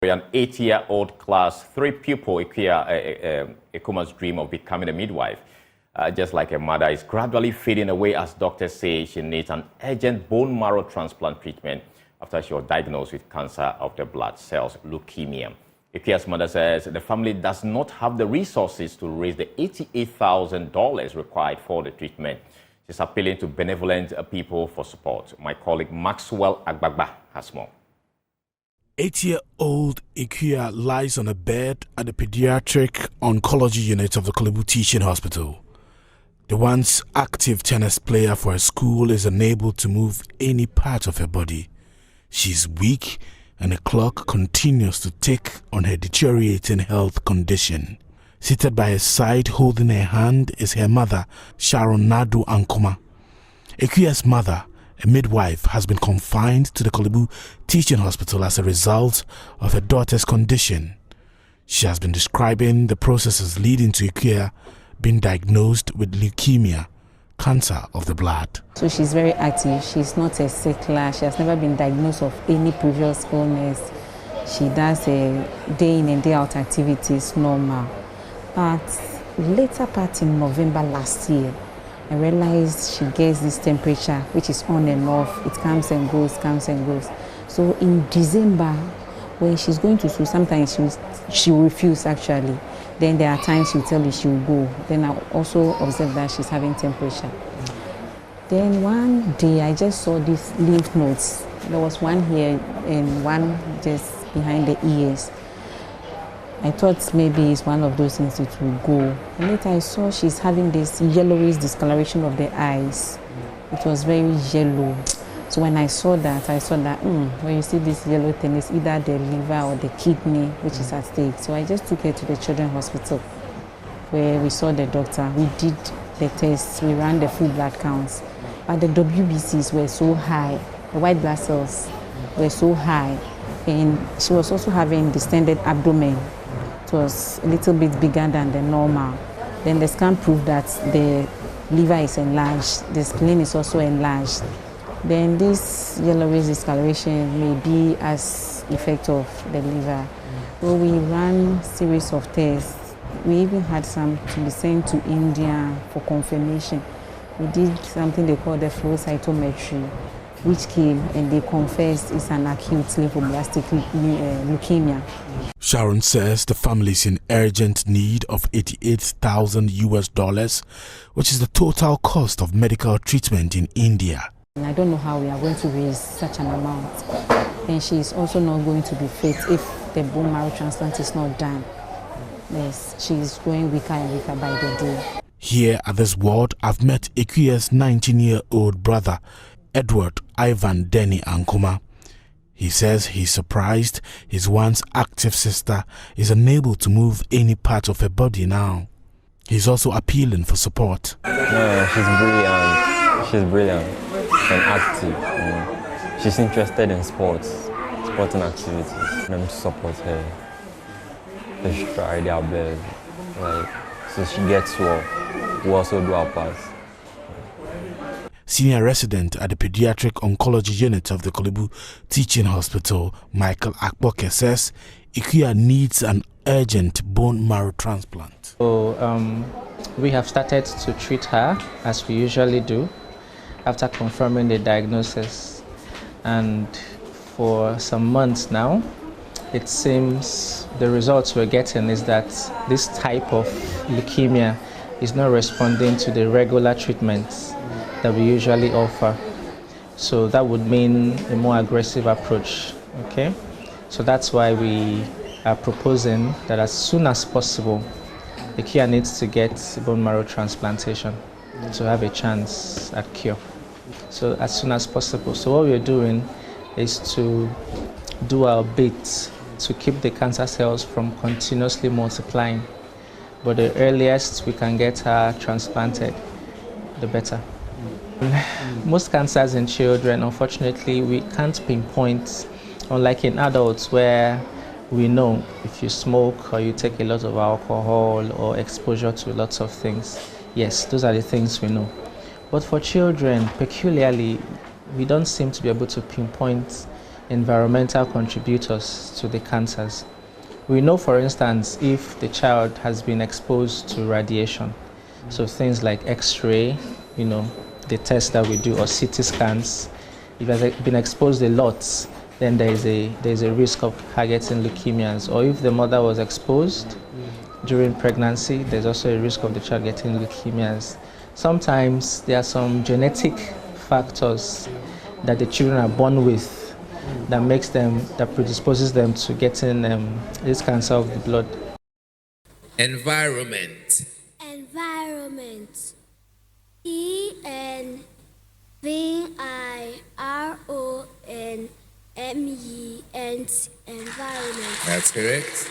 An 8-year-old class 3 pupil, Ekuma's dream of becoming a midwife, just like her mother, is gradually fading away as doctors say she needs an urgent bone marrow transplant treatment after she was diagnosed with cancer of the blood cells, leukemia. Ekua's mother says the family does not have the resources to raise the $88,000 required for the treatment. She's appealing to benevolent people for support. My colleague Maxwell Agbagba has more. 8-year-old Ekua lies on a bed at the pediatric oncology unit of the Korle Bu Teaching Hospital. The once active tennis player for her school is unable to move any part of her body. She's weak and the clock continues to tick on her deteriorating health condition. Seated by her side holding her hand is her mother, Sharon Nadu Ankoma. Ekua's mother, a midwife, has been confined to the Korle Bu Teaching Hospital as a result of her daughter's condition. She has been describing the processes leading to Ekua being diagnosed with leukemia, cancer of the blood. So she's very active. She's not a sickler. She has never been diagnosed of any previous illness. She does a day in and day out activities normal. But later part in November last year, I realized she gets this temperature, which is on and off. It comes and goes, comes and goes. So in December, when she's going to school, sometimes she will refuse actually. Then there are times she'll tell me she will go. Then I also observe that she's having temperature. Then one day I just saw these lymph nodes. There was one here and one just behind the ears. I thought maybe it's one of those things it will go. And later I saw she's having this yellowish discoloration of the eyes. It was very yellow. So when I saw that, when you see this yellow thing, it's either the liver or the kidney which is at stake. So I just took her to the Children's Hospital where we saw the doctor. We did the tests, we ran the full blood counts. But the WBCs were so high, the white blood cells were so high. And she was also having distended abdomen. It was a little bit bigger than the normal. Then the scan proved that the liver is enlarged, the spleen is also enlarged. Then this yellowish discoloration may be as effect of the liver. So we ran series of tests. We even had some to be sent to India for confirmation. We did something they call the flow cytometry, which came and they confessed it's an acute lymphoblastic leukemia. Sharon says the family is in urgent need of $88,000, which is the total cost of medical treatment in India. I don't know how we are going to raise such an amount. And she is also not going to be fit if the bone marrow transplant is not done. Yes, she is growing weaker and weaker by the day. Here at this ward, I've met Ekua's 19-year-old brother, Edward Ivan Denny Ankoma. He says he's surprised his once active sister is unable to move any part of her body now. He's also appealing for support. No, she's brilliant and active. She's interested in sporting activities. Them to support her. They should try their best. So she gets well. We also do our part. Senior resident at the pediatric oncology unit of the Korle Bu Teaching Hospital, Michael Akboke, says Ekua needs an urgent bone marrow transplant. So we have started to treat her as we usually do after confirming the diagnosis, and for some months now it seems the results we're getting is that this type of leukemia is not responding to the regular treatments that we usually offer. So that would mean a more aggressive approach, okay? So that's why we are proposing that as soon as possible, Ekua needs to get bone marrow transplantation to have a chance at cure. So as soon as possible. So what we're doing is to do our bit to keep the cancer cells from continuously multiplying. But the earliest we can get her transplanted, the better. Most cancers in children, unfortunately, we can't pinpoint, unlike in adults where we know if you smoke or you take a lot of alcohol or exposure to lots of things. Yes, those are the things we know. But for children, peculiarly, we don't seem to be able to pinpoint environmental contributors to the cancers. We know, for instance, if the child has been exposed to radiation, so things like X-ray, the tests that we do, or CT scans, if it has been exposed a lot, then there is a risk of her getting leukemias. Or if the mother was exposed during pregnancy, there's also a risk of the child getting leukemias. Sometimes there are some genetic factors that the children are born with that predisposes them to getting this cancer of the blood. Environment. Environment. ENVIRONMENT. Environment. That's correct.